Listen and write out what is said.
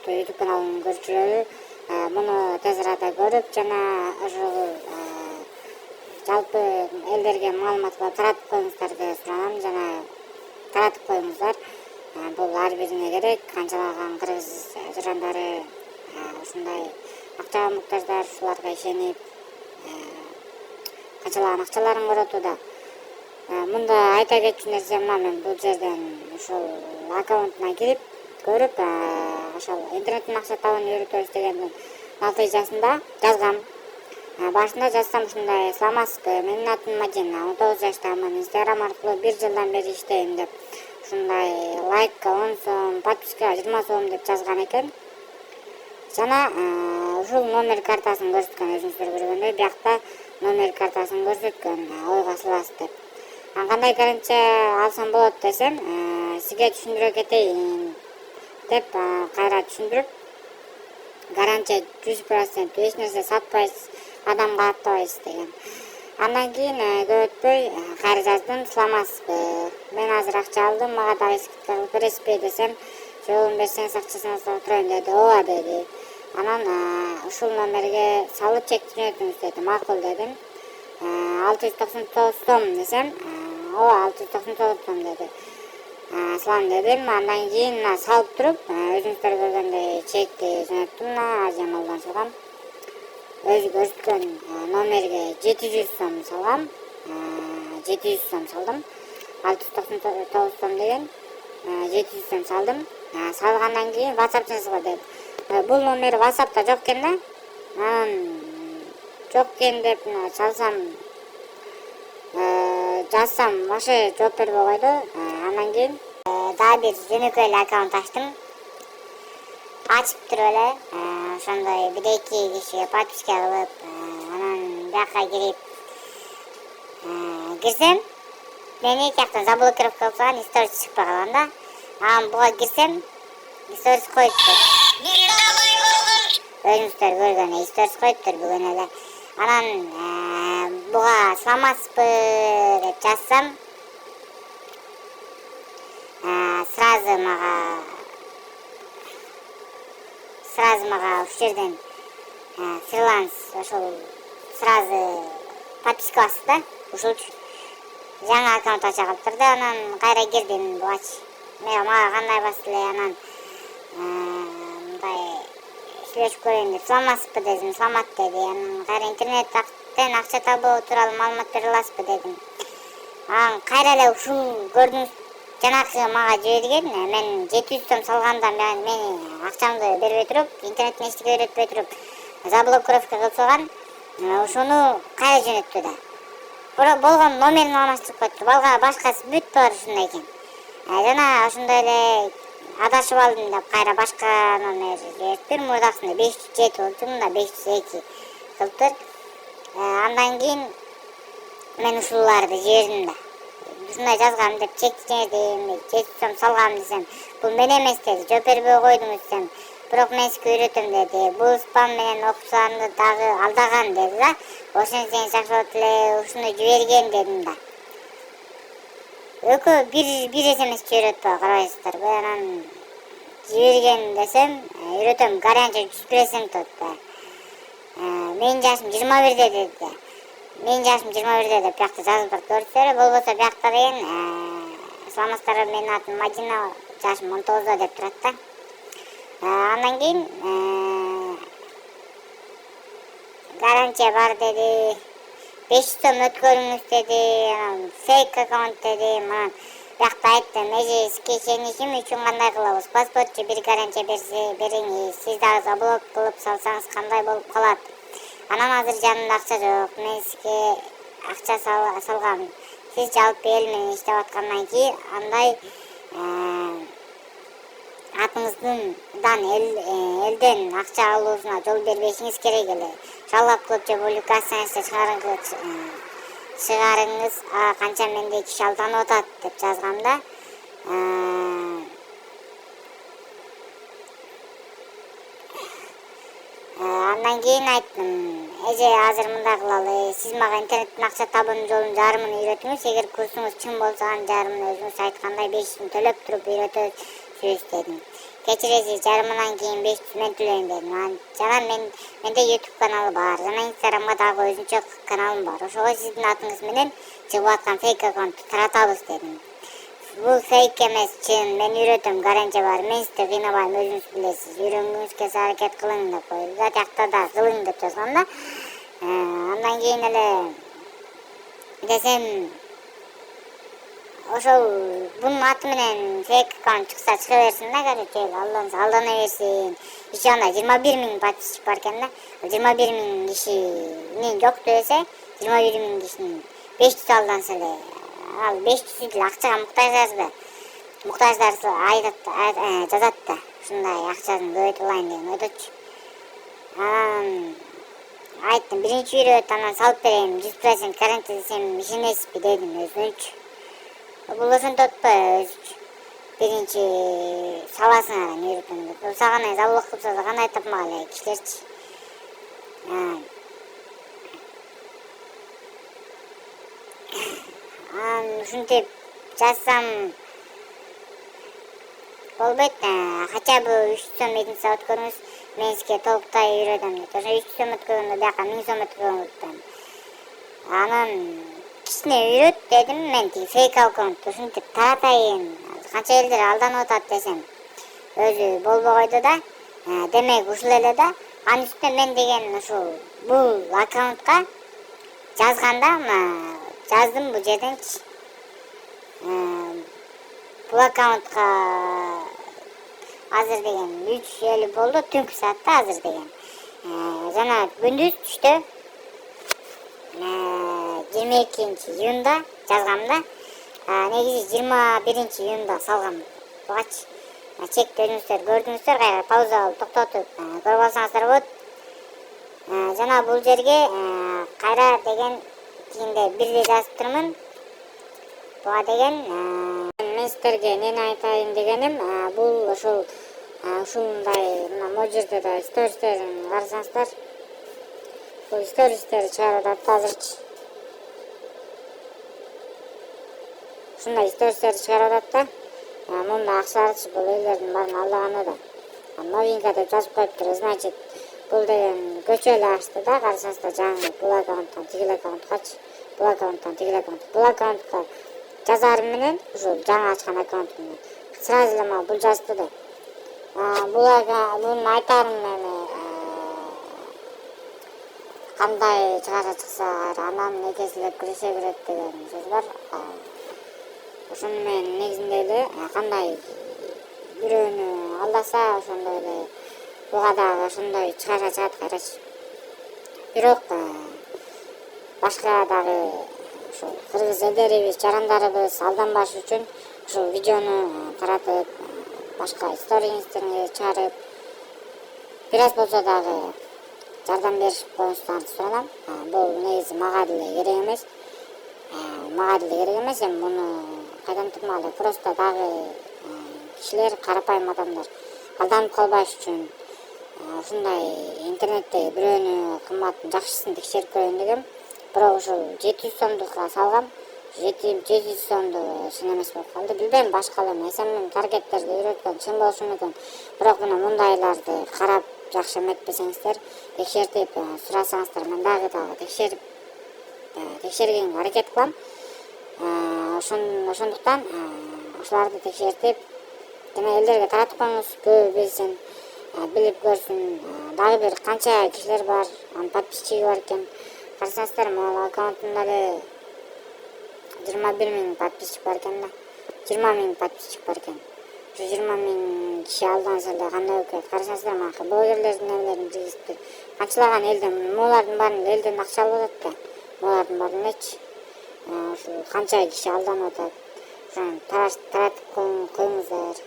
урматтуу YouTube каналынын көрүүчүлөрү, муну тез арада көрүп жана ушул жалпы элдерге маалыматла таратып коюңуздар деп суранам жана таратып коюңуздар. Бул ар бирине керек. Канчалаган кыргыз жырандары ушундай акчага муктаждар, ушуларга ишенип канчалаган акчаларын коротууда. Мында айта кетчү нерсе мына, мен бул жерден ушул аккаунтуна кирип көрүп, ошол интернеттен акча табууну үйрөтөбүз дегендин натыйжасында жазгам. Башында жазсам ушундай: саламатсызбы, менин атым Мадина, 19 жаштамын, Instagram аркылуу 1 жылдан бери иштейм деп ушундай лайкка 10 сом, подпискага 20 сом деп жазган экен. Жана ушул номер картасын көрсөткөн, өзүңүздөр көргөндөй, биякта номер картасын көрсөткөн, ойго саласыз деп. Кандай гарантия алсам болот десем, сизге түшүндүрө кетейин деп кайра түшүндүрүп, гарантия 100%, эч нерсе сатпайсыз, адамга аттабайсыз деген. Андан кийин көп өтпөй кайра жаздым: саламатсызбы, мен азыр акча алдым, мага дагы скидка кылып бересизби десем, жолун берсеңиз акчасын салып турайын деди. Ооба деди. Анан ушул номерге салып чекти жөнөтүңүз деди. Макул дедим. 699 сом десем, ооба 699 сом деди. Салам дедим. Андан кийин салып туруп, өзүңүздөр көргөндөй чекти жөнөттүм. Азия Молдон салгам. Өзү көрсөткөн номерге 700 сом салгам. 700 сом салдым. 699 сом деген 700 сом салдым. Салгандан кийин WhatsApp жазга деди. Бул номер WhatsApp'та жок экен да. Жок экен деп салсам, жазсам вообще жооп бербей койду. Андан кийин дагы бир жөнөкөй эле аккаунт ачтым. Ачып туруп эле ошондой 1-2 кишиге подписка кылып, анан бияка кирсем, мени тияктан заблокировка кылып салган, история чыкпай калган да. Анан буга кирсем, история коюптур. Өзүңүздөр көргөн история коюптур бүгүн эле. Анан буга саламатсызбы деп жазсам, сразу мага ушул жерден фриланс ошол сразу подписка басты да. Ушулчу жаңы аккаунт ача калыптыр да. Анан кайра кирдим бугачы. Мага кандай басты эле, анан мындай сүйлөшүп көрөйүн деп саламатсызбы дедим. Саламат деди. Анан кайра интернеттен акча табуу тууралуу маалымат бере аласызбы дедим. Анан кайра эле ушул көрдүңүз жанакы мага жиберген, мен 700 сом салганда мени акчамды бербей туруп, интернеттен эчтеке үйрөтпөй туруп, заблокировка кылып салган. Ошону кайра жөнөттү да. Болгон номерин алмаштырып коюптур. Башкасы бүт бар ушундай экен. Жана ошондой эле адашып алдым деп кайра башка номер жибериптир. Мурдакысында 507 болчу, мында 502 кылыптыр. Андан кийин мен ушуларды жибердим да. Ушундай жазгам деп чекти жибердим, 700 сом салгам десем, бул мен эмес деди. Жооп бербей койдуңуз десем, бирок мен сизге үйрөтөм деди. Бул спам менен окуучуларымды дагы алдаган деди да. Ошентсеңиз жакшы болот эле, ушуну жиберген дедим да. Экөө бир смс жиберип карабайсыздарбы? Анан жиберген десем, үйрөтөм, гарантия 100% болот. Менин жашым 21 деди. Менин жашым 21 деп биякта жазып көрсөтөр. Болбосо биякта деген саламатсыздарбы, менин атым Мадина, жашым 19 деп турат да. Андан кийин гарантия бар деди. 500 сом өткөрүңүз деди. Анан фейк аккаунт деди. Анан биякта айттым, эже сизге ишенишим үчүн кандай кылабыз? Паспортчу бир гарантия бериңиз. Сиз дагы заблок кылып салсаңыз кандай болуп калат? Анан азыр жанымда акча жок. Мен сизге акча салгам. Сиз жалпы эл менен иштеп аткандан кийин андай атыңыздан элден акча алуусуна жол бербешиңиз керек эле. Жалап кылып же публикацияңызды чыгарыңыз, канча менде киши алданып атат деп жазгам да. Андан кийин айттым, эже азыр мындай кылалы, сиз мага интернеттен акча табуунун жолунун жарымын үйрөтүңүз. Эгер курсуңуз чын болсо, анын жарымын өзүңүз айткандай 500 сом төлөп туруп үйрөтөсүз дедим. кечиресиз, жарымынан кийин 500 мен төлөйм дедим. Жана менде YouTube каналы бар, жана Instagramга дагы өзүнчө каналым бар. Ошого сиздин атыңыз менен чыгып аткан фейк аккаунтту таратабыз дедим. Бул фейк эмес, чын. Мен үйрөтөм, гарантия бар. Мен сизди кыйнабайм, өзүңүз билесиз. Үйрөнгүңүз келсе аракет кылың деп коюп, жакта да кылың деп жазгам да. Андан кийин эле десем ошол бунун аты менен фейк аккаунт чыкса чыга берсин да, короче, алдана берсин. Иши анда 21 000 подписчик бар экен да. 21 000 кишинин жок десе, 21 000 кишинин 500 алданса эле, ал 500 деле акчага муктаждар жазат да. Ушундай акчасын көбөйтүп алайын деген ойдочу. Айттым, биринчи үйрөт, анан салып берейин, 100% гарантия десем ишенесизби дедим өзүнчү. Бул ошентип атпайбы, биринчи саласың анан үйрөтөм деп. Сагана забылык кылса да кандай тапмаган эле кишилерчи. Ушинтип жазсам болбойт. Хотя бы 300 сом мединса өткөрүңүз, мен сизге толуктай үйрөтөм дейт. Ошо 300 сом өткөргөндө бияка 1000 сом өткөргөн. Анан кичине үйрөт дедим, мен тиги фейк аккаунтту ушинтип таратайын. Канча элдер алданып атат десем, өзү болбой койду да. Демек ушул эле да. Анын үстүнө мен деген ушул бул аккаунтка жазганда, жаздым бул жерденчи. Бул аккаунтка азыр деген 3:50 болду, түнкү саатта азыр деген. Жана күндүз түштө 22 июнда жазгамда, негизи 21 июнда салгам. Бугачы чекти өзүңүздөр көрдүңүздөр, кайра пауза кылып токтотуп көрүп алсаңыздар болот. Жана бул жерге кайра деген кийинде бирде жазып турмун. Буга деген мен сиздерге эмне айтайын дегеним, бул ушундай могу жерде да стористерин карасаңыздар, бул стористерди чыгарып атат азырчы. Ушундай стористерди чыгарып атат да. Мында акчаларчы бул элдердин баарын алдаганы да. Новинка деп жазып коюптур, значит, бул деген көчө эле ачты да, карасаңыздар жаңы бул аккаунттан тигил аккаунткачы, бул аккаунттан тигил аккаунт. Бул аккаунтка жазарым менен, ушул жаңы ачкан аккаунт менен сразу эле мага бул жазды да. Бунун айтарым эми кандай чыгаша чыкса анан экеселеп киреше берет деген сөз бар. Ошону менен негизинде эле кандай бирөөнү алдаса ошондой эле буга дагы ошондой чыгаша чыгат кайрачы. Бирок башка дагы ушул кыргыз элдерибиз, жарандарыбыз алданбаш үчүн ушул видеону таратып, башка сториңиздерге чыгарып, бир аз болсо дагы жардам беришип коюңуздарыңызды суранам. Бул негизи мага деле керек эмес. Эми муну кайдан тукмак эле, просто дагы кишилер, карапайым адамдар алданып калбаш үчүн ушундай интернетте бирөөнү кымбатын жакшысын текшерип көрөйүн дегем. Бирок ушул 700 сомдукка салгам. 700 сомду чын эмес болуп калды. Билбейм, башка эле эсенмин, таргеттерди үйрөткөн чын болушу мүмкүн. Бирок мына мындайларды карап жакшы эметпесеңиздер, текшертип сурасаңыздар, мен дагы текшергенге аракет кылам. Ошондуктан ушуларды текшертип, жана элдерге таратып коюңуз, көбү билсин, билип көрсүн. Дагы бир канча кишилер бар, анын подписчиги бар экен. Карасаңыздар, могул аккаунтунда эле 21 000 подписчик бар экен да. 20 000 подписчик бар экен. Ушу 20 000 киши алданса эле кандай болуп кетет? Карасаңыздар, мага блогерлердин эмелерин киргизиптир. Канчалаган элден, могулардын баарын элден акча алып атат да. Могулардын баарын элечи. Ушул канча киши алданып атат. Ошону таратып коюңуздар.